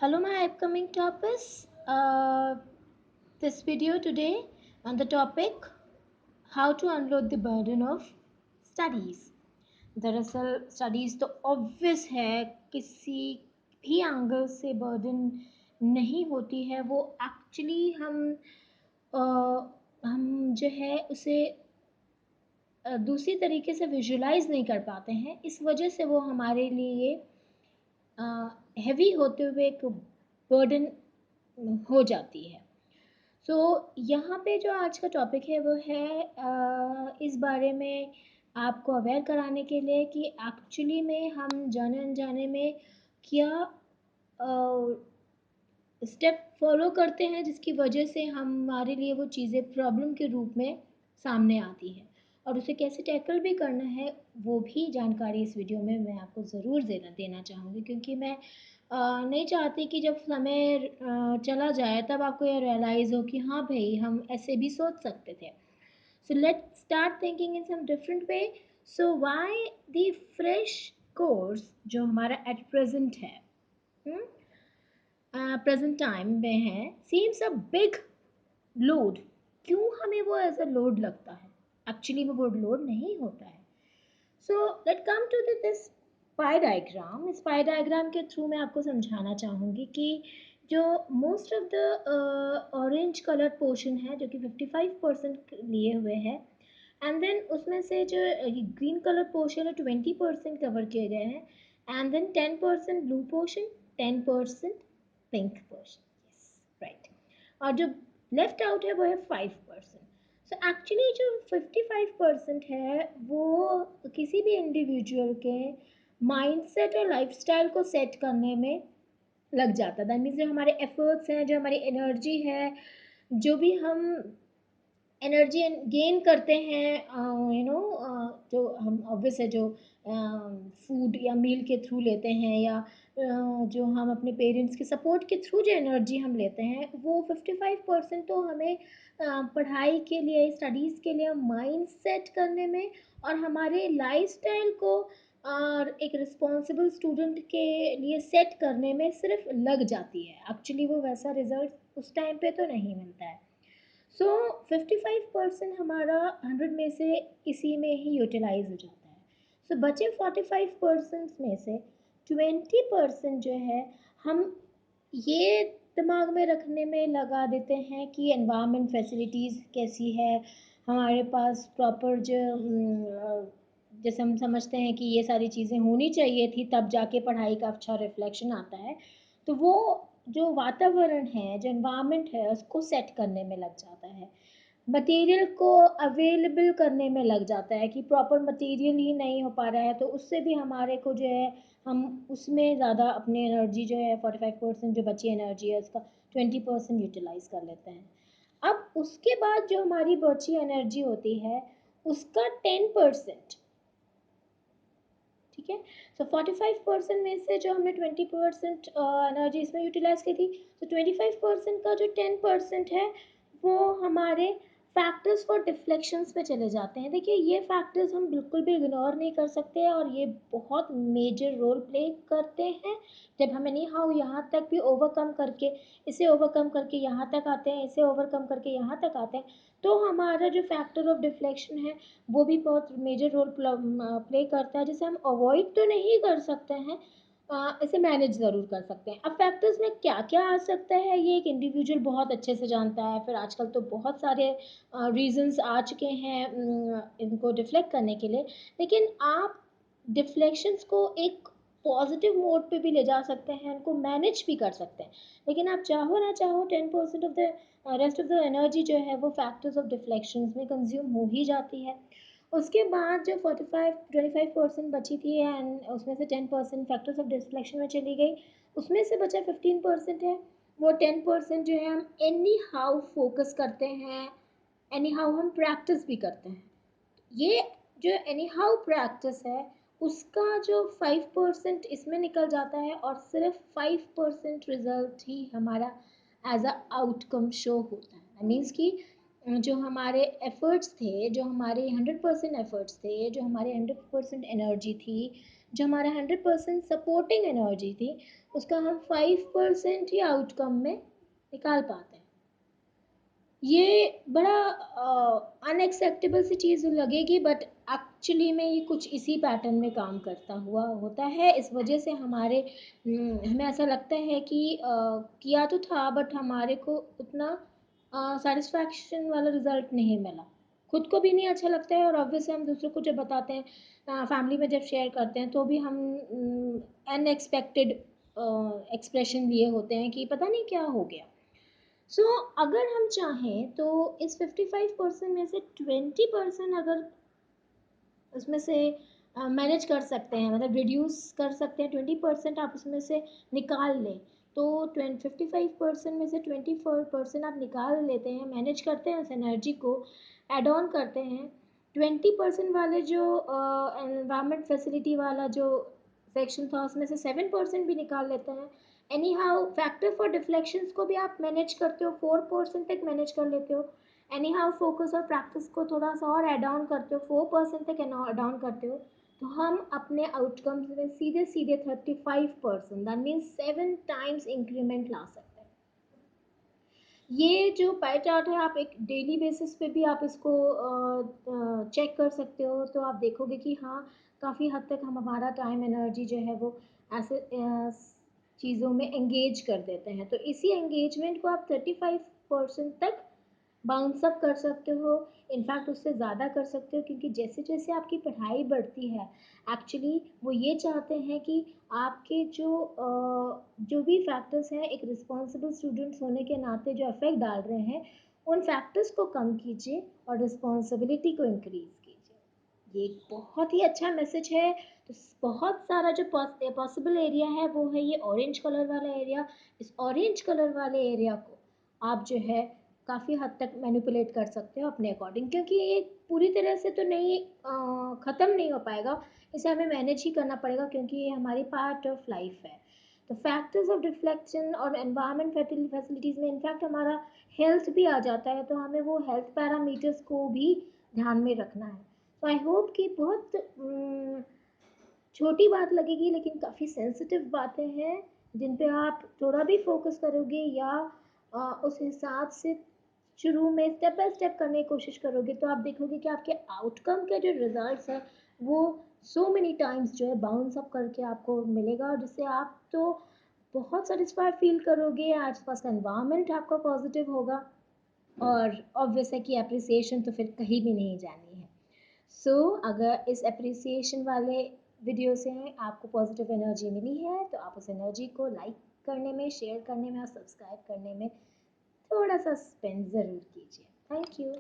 Hello, my upcoming topics. This video today on the topic how to unload the burden of studies. दरअसल studies तो obvious है, किसी भी angle से burden नहीं होती है। वो एक्चुअली हम जो है उसे दूसरी तरीके से विजुलाइज नहीं कर पाते हैं। इस वजह से वो हमारे लिए हैवी होते हुए एक बर्डन हो जाती है। सो यहाँ पे जो आज का टॉपिक है वो है इस बारे में आपको अवेयर कराने के लिए कि एक्चुअली में हम जाने अनजाने में क्या स्टेप फॉलो करते हैं जिसकी वजह से हमारे लिए वो चीज़ें प्रॉब्लम के रूप में सामने आती है, और उसे कैसे टैकल भी करना है वो भी जानकारी इस वीडियो में मैं आपको ज़रूर देना चाहूँगी, क्योंकि मैं नहीं चाहती कि जब समय चला जाए तब आपको ये रियलाइज़ हो कि हाँ भाई, हम ऐसे भी सोच सकते थे। So let's start thinking in some different way. So why the fresh course जो हमारा एट प्रेजेंट है, प्रेजेंट टाइम में है, सीम्स अ बिग लोड। क्यों हमें वो एज अ लोड लगता है? एक्चुअली वो लोड नहीं होता है। So let come to this pie diagram. इस पाई डायग्राम के थ्रू मैं आपको समझाना चाहूँगी कि जो most of the orange coloured portion है जो कि 55% लिए हुए है, एंड देन उसमें से जो ग्रीन कलर पोर्शन है 20% कवर किए गए हैं, and then 10% blue portion, 10% pink portion. Yes, right. और जो लेफ्ट आउट है वो है 5%। सो एक्चुअली जो 55% है वो किसी भी इंडिविजुअल के माइंडसेट और लाइफस्टाइल को सेट करने में लग जाता है। दैट मीन्स जो हमारे एफर्ट्स हैं, जो हमारी एनर्जी है, जो भी हम एनर्जी गेन करते हैं, जो हम ऑब्वियस है, जो फूड या मील के थ्रू लेते हैं, या जो हम अपने पेरेंट्स के सपोर्ट के थ्रू जो एनर्जी हम लेते हैं, वो 55% तो हमें पढ़ाई के लिए, स्टडीज़ के लिए माइंड सेट करने में और हमारे लाइफस्टाइल को और एक रिस्पॉन्सिबल स्टूडेंट के लिए सेट करने में सिर्फ लग जाती है। एक्चुअली वो वैसा रिजल्ट उस टाइम पे तो नहीं मिलता है। सो 55% हमारा 100 में से इसी में ही यूटिलाइज हो जाता है। सो बचे 45% में से 20% जो है हम ये दिमाग में रखने में लगा देते हैं कि एनवायरनमेंट फैसिलिटीज़ कैसी है, हमारे पास प्रॉपर जो जैसे हम समझते हैं कि ये सारी चीज़ें होनी चाहिए थी तब जाके पढ़ाई का अच्छा रिफ्लेक्शन आता है। तो वो जो वातावरण है, जो एनवायरनमेंट है, उसको सेट करने में लग जाता है। मटेरियल को अवेलेबल करने में लग जाता है कि प्रॉपर मटेरियल ही नहीं हो पा रहा है, तो उससे भी हमारे को जो है हम उसमें ज़्यादा अपनी एनर्जी जो है 45% जो बची एनर्जी है उसका 20% यूटिलाइज कर लेते हैं। अब उसके बाद जो हमारी बची एनर्जी होती है उसका 10%, ठीक है। सो 45% में से जो हमने 20% एनर्जी इसमें यूटिलाइज की थी, तो 25% का जो 10% है वो हमारे फैक्टर्स फॉर डिफ्लेक्शंस में चले जाते हैं। देखिए, ये फैक्टर्स हम बिल्कुल भी इग्नोर नहीं कर सकते और ये बहुत मेजर रोल प्ले करते हैं। जब हम एनी हाउ यहाँ तक भी ओवरकम करके, इसे ओवरकम करके यहाँ तक आते हैं, इसे ओवरकम करके यहाँ तक आते हैं, तो हमारा जो फैक्टर ऑफ डिफ्लेक्शन है वो भी बहुत मेजर रोल प्ले करता है, जिसे हम अवॉइड तो नहीं कर सकते हैं, इसे मैनेज ज़रूर कर सकते हैं। अब फैक्टर्स में क्या क्या आ सकता है ये एक इंडिविजुअल बहुत अच्छे से जानता है। फिर आजकल तो बहुत सारे रीजंस आ चुके हैं इनको डिफ्लेक्ट करने के लिए, लेकिन आप डिफ्लेक्शंस को एक पॉजिटिव मोड पे भी ले जा सकते हैं, उनको मैनेज भी कर सकते हैं। लेकिन आप चाहो ना चाहो 10% of the rest of the energy जो है वो फैक्टर्स ऑफ डिफ्लेक्शंस में कंज्यूम हो ही जाती है। उसके बाद जो 25% बची थी एंड उसमें से 10% फैक्टर्स ऑफ डिफ्लेक्शन में चली गई, उसमें से बचा 15% है। वो 10% जो है हम एनी हाउ फोकस करते हैं, एनी हाउ हम प्रैक्टिस भी करते हैं। ये जो एनी हाउ प्रैक्टिस है उसका जो 5% इसमें निकल जाता है और सिर्फ 5% रिजल्ट ही हमारा एज अ आउटकम शो होता है। मीन्स कि जो हमारे एफर्ट्स थे, जो हमारे 100% एफर्ट्स थे, जो हमारे 100% एनर्जी थी, जो हमारा 100% सपोर्टिंग एनर्जी थी, उसका हम 5% ही आउटकम में निकाल पाते हैं। ये बड़ा अनएक्सेप्टेबल सी चीज़ लगेगी, बट एक्चुअली में ये कुछ इसी पैटर्न में काम करता हुआ होता है। इस वजह से हमें ऐसा लगता है कि किया तो था, बट हमारे को उतना सेटिस्फैक्शन वाला रिजल्ट नहीं मिला। खुद को भी नहीं अच्छा लगता है, और ऑब्वियसली हम दूसरों को जब बताते हैं, फैमिली में जब शेयर करते हैं, तो भी हम अनएक्सपेक्टेड एक्सप्रेशन लिए होते हैं कि पता नहीं क्या हो गया। अगर हम चाहें तो इस 55% में से 20% अगर उसमें से मैनेज कर सकते हैं, मतलब रिड्यूस कर सकते हैं, 20% आप उसमें से निकाल लें, तो 55% में से 24% आप निकाल लेते हैं, मैनेज करते हैं, उस एनर्जी को एड ऑन करते हैं। 20% वाले जो एनवायरमेंट फैसिलिटी वाला जो सेक्शन था, उसमें से 7% भी निकाल लेते हैं। Any how factor for deflections को भी आप मैनेज करते हो, 4% तक मैनेज कर लेते हो। एनी हाउ फोकस और प्रैक्टिस को थोड़ा सा और एड ऑन करते हो, 4% तक एड ऑन करते हो, तो हम अपने आउटकम्स में सीधे सीधे 35%, दैट मीन्स 7 टाइम्स इंक्रीमेंट ला सकते हैं। ये जो पाई चार्ट है, आप एक डेली बेसिस पे भी आप इसको चेक कर सकते हो, तो आप देखोगे कि हाँ, काफ़ी हद तक हम हमारा टाइम एनर्जी जो है वो ऐसे चीज़ों में एंगेज कर देते हैं। तो इसी एंगेजमेंट को आप 35% तक बाउंस अप कर सकते हो, इनफैक्ट उससे ज़्यादा कर सकते हो, क्योंकि जैसे जैसे आपकी पढ़ाई बढ़ती है, एक्चुअली वो ये चाहते हैं कि आपके जो भी फैक्टर्स हैं, एक रिस्पॉन्सिबल स्टूडेंट्स होने के नाते जो इफेक्ट डाल रहे हैं, उन फैक्टर्स को कम कीजिए और रिस्पॉन्सिबिलिटी को इंक्रीज कीजिए। ये एक बहुत ही अच्छा मैसेज है। तो बहुत सारा जो पॉसिबल एरिया है वो है ये ऑरेंज कलर वाला एरिया। इस ऑरेंज कलर वाले एरिया को आप जो है काफ़ी हद तक मैनिपुलेट कर सकते हो अपने अकॉर्डिंग, क्योंकि ये पूरी तरह से तो नहीं ख़त्म नहीं हो पाएगा, इसे हमें मैनेज ही करना पड़ेगा, क्योंकि ये हमारी पार्ट ऑफ लाइफ है। तो फैक्टर्स ऑफ रिफ्लेक्शन और एनवायरनमेंट फैसिलिटीज़ में इनफैक्ट हमारा हेल्थ भी आ जाता है, तो हमें वो हेल्थ पैरामीटर्स को भी ध्यान में रखना है। तो आई होप कि बहुत छोटी बात लगेगी, लेकिन काफ़ी सेंसिटिव बातें हैं, जिन पे आप थोड़ा भी फोकस करोगे या उस हिसाब से शुरू में स्टेप बाय स्टेप करने की कोशिश करोगे, तो आप देखोगे कि आपके आउटकम के जो रिजल्ट्स है वो सो मेनी टाइम्स जो है बाउंस अप करके आपको मिलेगा, और जिससे आप तो बहुत सेटिस्फाइड फील करोगे, आसपास का एनवायरनमेंट आपका पॉजिटिव होगा, और ऑब्वियस है कि अप्रिसिएशन तो फिर कहीं भी नहीं जानी है। अगर इस अप्रिसिएशन वाले वीडियो से आपको पॉजिटिव एनर्जी मिली है, तो आप उस एनर्जी को लाइक करने में, शेयर करने में और सब्सक्राइब करने में थोड़ा सा स्पेंड ज़रूर कीजिए। Thank you.